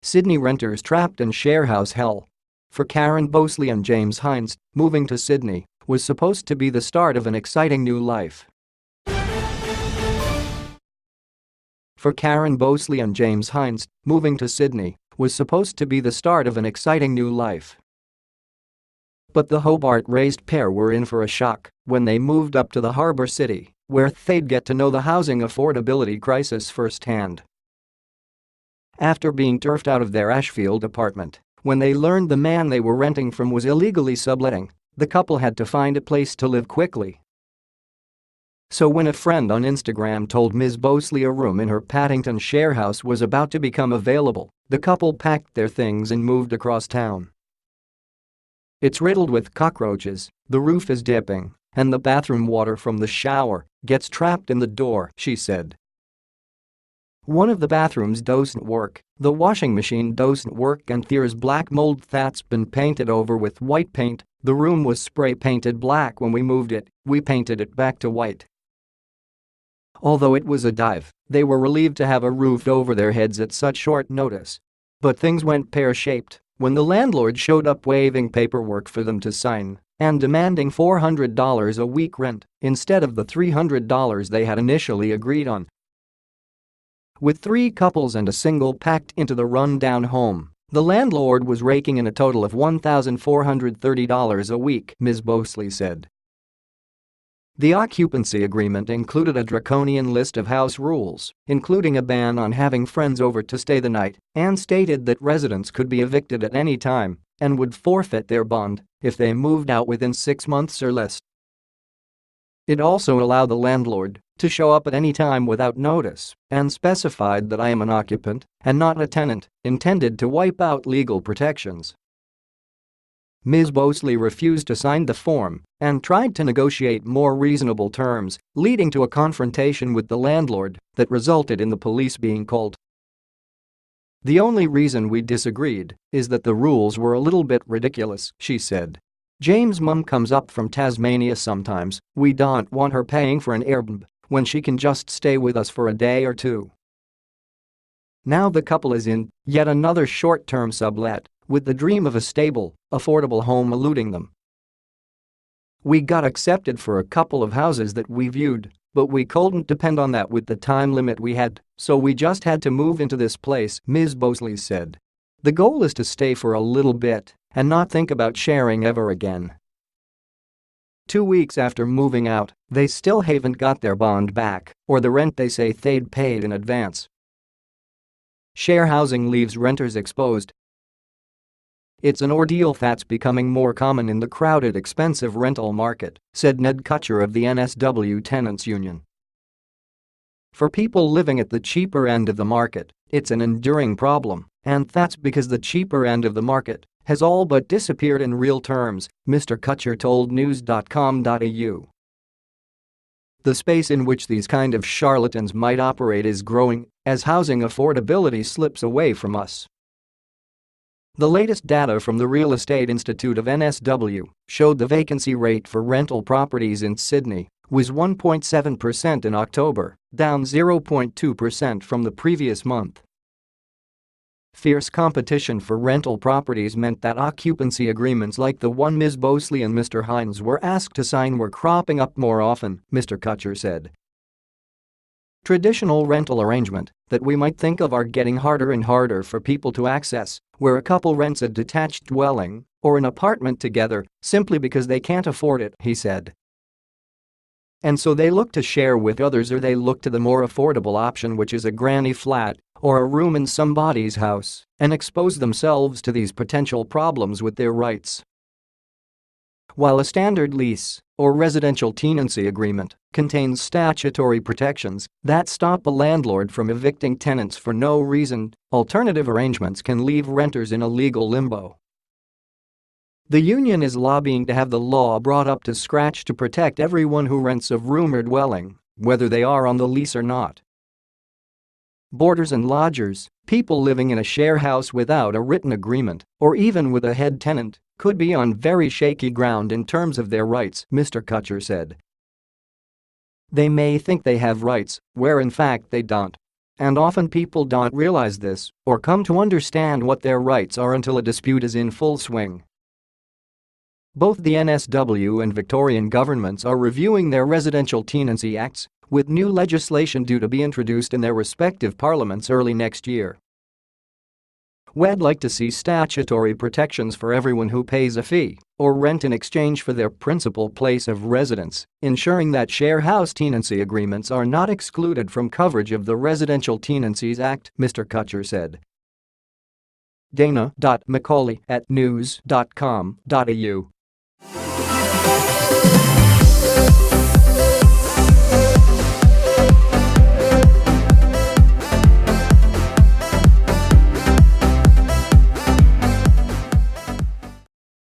Sydney renters trapped in sharehouse hell. For Karen Bosley and James Hines, moving to Sydney was supposed to be the start of an exciting new life. For Karen Bosley and James Hines, moving to Sydney was supposed to be the start of an exciting new life. But the Hobart-raised pair were in for a shock when they moved up to the harbour city, where they'd get to know the housing affordability crisis firsthand. After being turfed out of their Ashfield apartment, when they learned the man they were renting from was illegally subletting, the couple had to find a place to live quickly. So when a friend on Instagram told Ms. Bosley a room in her Paddington share house was about to become available, the couple packed their things and moved across town. It's riddled with cockroaches, the roof is dipping, and the bathroom water from the shower gets trapped in the door, she said. One of the bathrooms doesn't work, the washing machine doesn't work, and there's black mold that's been painted over with white paint. The room was spray painted black when we moved it, we painted it back to white. Although it was a dive, they were relieved to have a roof over their heads at such short notice. But things went pear-shaped when the landlord showed up waving paperwork for them to sign and demanding $400 a week rent instead of the $300 they had initially agreed on. With 3 couples and a single packed into the run-down home, the landlord was raking in a total of $1,430 a week, Ms. Bosley said. The occupancy agreement included a draconian list of house rules, including a ban on having friends over to stay the night, and stated that residents could be evicted at any time and would forfeit their bond if they moved out within 6 months or less. It also allowed the landlord to show up at any time without notice and specified that I am an occupant and not a tenant, intended to wipe out legal protections. Ms. Bosley refused to sign the form and tried to negotiate more reasonable terms, leading to a confrontation with the landlord that resulted in the police being called. The only reason we disagreed is that the rules were a little bit ridiculous, she said. James' mum comes up from Tasmania sometimes, we don't want her paying for an Airbnb when she can just stay with us for a day or two. Now the couple is in yet another short-term sublet, with the dream of a stable, affordable home eluding them. We got accepted for a couple of houses that we viewed, but we couldn't depend on that with the time limit we had, so we just had to move into this place, Ms. Bosley said. The goal is to stay for a little bit and not think about sharing ever again. 2 weeks after moving out, they still haven't got their bond back or the rent they say they'd paid in advance. Share housing leaves renters exposed. It's an ordeal that's becoming more common in the crowded, expensive rental market, said Ned Kutcher of the NSW Tenants Union. For people living at the cheaper end of the market, it's an enduring problem, and that's because the cheaper end of the market has all but disappeared in real terms, Mr. Kutcher told news.com.au. The space in which these kind of charlatans might operate is growing as housing affordability slips away from us. The latest data from the Real Estate Institute of NSW showed the vacancy rate for rental properties in Sydney was 1.7% in October, down 0.2% from the previous month. Fierce competition for rental properties meant that occupancy agreements like the one Ms. Bosley and Mr. Hines were asked to sign were cropping up more often, Mr. Kutcher said. Traditional rental arrangement that we might think of are getting harder and harder for people to access, where a couple rents a detached dwelling or an apartment together simply because they can't afford it, he said. And so they look to share with others, or they look to the more affordable option, which is a granny flat or a room in somebody's house, and expose themselves to these potential problems with their rights. While a standard lease or residential tenancy agreement contains statutory protections that stop a landlord from evicting tenants for no reason, alternative arrangements can leave renters in a legal limbo. The union is lobbying to have the law brought up to scratch to protect everyone who rents a room or dwelling, whether they are on the lease or not. Boarders and lodgers, people living in a share house without a written agreement, or even with a head tenant, could be on very shaky ground in terms of their rights, Mr. Kutcher said. They may think they have rights, where in fact they don't. And often people don't realize this or come to understand what their rights are until a dispute is in full swing. Both the NSW and Victorian governments are reviewing their residential tenancy acts, with new legislation due to be introduced in their respective parliaments early next year. We'd like to see statutory protections for everyone who pays a fee or rent in exchange for their principal place of residence, ensuring that share house tenancy agreements are not excluded from coverage of the Residential Tenancies Act, Mr. Kutcher said. Dana.Macaulay at news.com.au